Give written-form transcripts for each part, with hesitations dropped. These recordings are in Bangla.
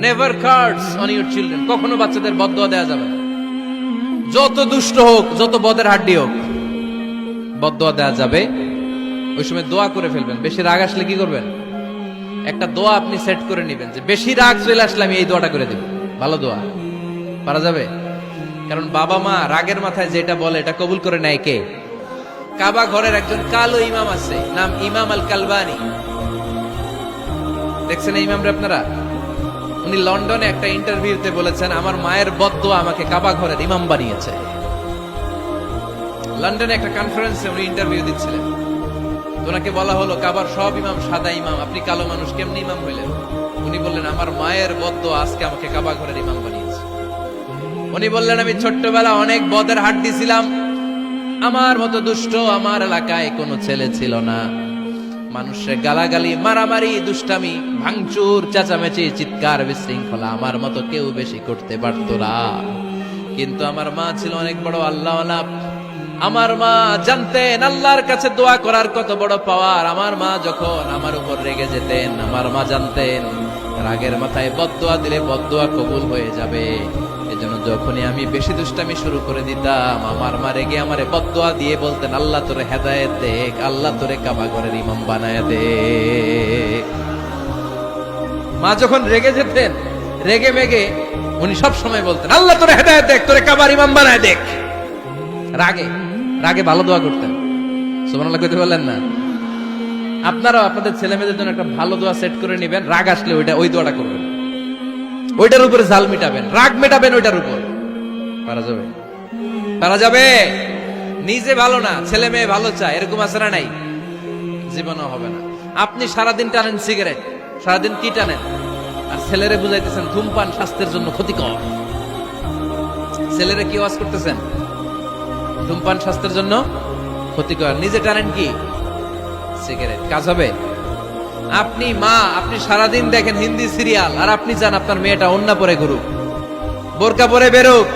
Never curse on your children, কখনো বাচ্চাদের বদদোয়া দেওয়া যাবে না। যত দুষ্ট হোক, যত বদের হাড্ডি হোক, বদদোয়া দেওয়া যাবে। ওই সময় দোয়া করে ফেলবেন। বেশি রাগ আসলে কি করবেন? একটা দোয়া আপনি সেট করে নেবেন যে বেশি রাগ চলে আসলে আমি এই দোয়াটা করে দেব। ভালো দোয়া পারা যাবে, কারণ বাবা মা রাগের মাথায় যেটা বলে এটা কবুল করে নেয় কে? কাবা ঘরের একজন কালো ইমাম আছে, নাম ইমাম আল কালবানি। দেখছেন এই ইমামরে আপনারা? উনি লন্ডনে একটা ইন্টারভিউতে বলেছেন, আমার মায়ের বদদোয়া আমাকে কাবা ঘরের ইমাম বানিয়েছে। লন্ডনে একটা কনফারেন্সে উনি ইন্টারভিউ দিচ্ছিলেন। ওনাকে বলা হলো, কাবার সব ইমাম সাদা ইমাম, আপনি কালো মানুষ, কেমনি ইমাম হইলেন? উনি বললেন, আমার মায়ের বদদোয়া আজকে আমাকে কাবা ঘরের ইমাম বানিয়েছে। উনি বললেন, আমি ছোট্টবেলা অনেক বদের হাড্ডি ছিলাম, আমার মতো দুষ্ট আমার এলাকায় কোনো ছেলে ছিল না। মানুষের গালাগালি, মারামারি, দুষ্টামি, ভাঙচুর, চেঁচামেচি, চিৎকার, বিশৃঙ্খলা আমার মতো কেউ বেশি করতে পারত না। কিন্তু আমার মা ছিল অনেক বড় আল্লাহওয়ালা। আমার মা জানতেন আল্লাহর কাছে দোয়া করার কত বড় পাওয়ার। আমার মা যখন আমার উপর রেগে যেতেন, আমার মা জানতেন রাগের মাথায় বদদোয়া দিলে বদদোয়া কবুল হয়ে যাবে। এজন্য যখনই আমি বেশি দুষ্টামি শুরু করে দিতাম, আমার মা রেগে আমারে বদদোয়া দিয়ে বলতেন, আল্লাহ তোরে হেদায়েত দেখ, আল্লাহ তোরে কাবা ঘরের ইমাম বানায় দে। মা যখন রেগে যেতেন, রেগে মেগে উনি সব সময় বলতেন, আল্লাহ তোরে হেদায়েত দেখ, তোরে কাবার ইমাম বানায় দেখ। রাগে রাগে ভালো দোয়া করতেন। সুবহানাল্লাহ কইতে বললেন না? আপনারাও আপনাদের ছেলে মেয়েদের জন্য একটা ভালো দোয়া সেট করে নেবেন। রাগ আসলে ওই দোয়াটা করবেন, ওইটার উপরে জাল মিটাবেন, রাগ মেটাবেন ওইটার উপর। পারা যাবে? পারা যাবে? নিজে ভালো না, ছেলে মেয়ে ভালো চায়, এরকম আছে না নাই? জীবনও হবে না। আপনি সারাদিন টানেন সিগারেট, সারাদিন কি টানেন, আর ছেলেরে বুঝাইতেছেন ধূমপান স্বাস্থ্যের জন্য ক্ষতিকর। ছেলেরে কি ওয়াজ করতেছেন? ধূমপান স্বাস্থ্যের জন্য ক্ষতিকর। নিজে টানেন কি? সিগারেট। কাজ হবে? আপনি মা, আপনি সারাদিন দেখেন হিন্দি সিরিয়াল, আর আপনি চান আপনার মেয়েটা ওন্না পরে ঘুরুক, বোরকা পরে বেরোক।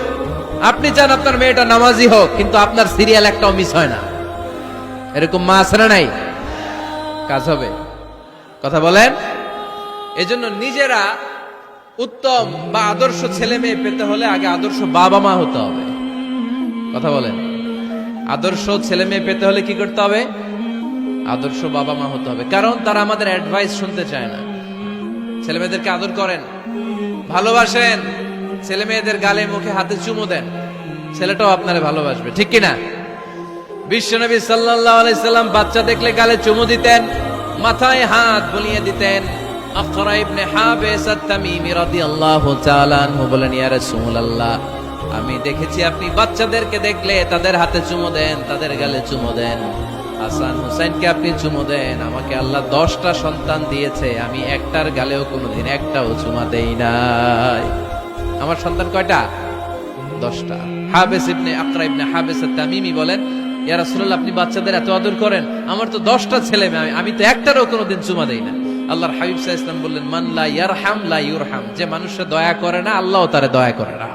আপনি চান আপনার মেয়েটা নামাজি হোক, কিন্তু আপনার সিরিয়াল একটাও মিস হয় না। এরকম মা আছে না নাই? কাজ হবে? কথা বলেন। এজন্য নিজেরা উত্তম বা আদর্শ ছেলে মেয়ে পেতে হলে আগে আদর্শ বাবা মা হতে হবে। কথা বলেন। আদর্শ ছেলে মেয়ে পেতে হলে কি করতে হবে? আদর্শ বাবা মা হতে হবে, কারণ তারা আমাদের অ্যাডভাইস শুনতে চায় না। ছেলে মেয়েদেরকে আদর করেন, ভালোবাসেন, ছেলে মেয়েদের গালে মুখে হাতে চুমু দেন, ছেলেটাও আপনারে ভালোবাসবে, ঠিক কিনা? বিশ্বনবী সাল্লাল্লাহু আলাইহি সাল্লাম বাচ্চা দেখলে গালে চুমু দিতেন, মাথায় হাত বুলিয়ে দিতেন। আকরা ইবনে হাবিস আত-তামিমি রাদিয়াল্লাহু তাআলা আনহু বলেন, ইয়া রাসূলুল্লাহ, আমি দেখেছি আপনি বাচ্চাদেরকে দেখলে তাদের হাতে চুমু দেন, তাদের গালে চুমু দেন। হাসান হুসাইনকে আপনি চুমু দেন। আমাকে আল্লাহ 10টা সন্তান দিয়েছে, আমি একটার গালেও কোনোদিন একটাও চুমা দেই নাই। আমার সন্তান কয়টা? 10টা। হাবিস ইবনে আকরা ইবনে হাবিস আত-তামিমি বলেন, ইয়া রাসূলুল্লাহ, আপনি বাচ্চাদের এত আদর করেন, আমার তো 10টা ছেলে মেয়ে, আমি তো একটারও কোনোদিন চুমা দেই না। আল্লাহর হাবিব সাল্লাল্লাহু আলাইহি ওয়াসাল্লাম বললেন, মান লা ইয়ারহাম লা ইউরহাম, যে মানুষে দয়া করে না, আল্লাহও তারে দয়া করে না।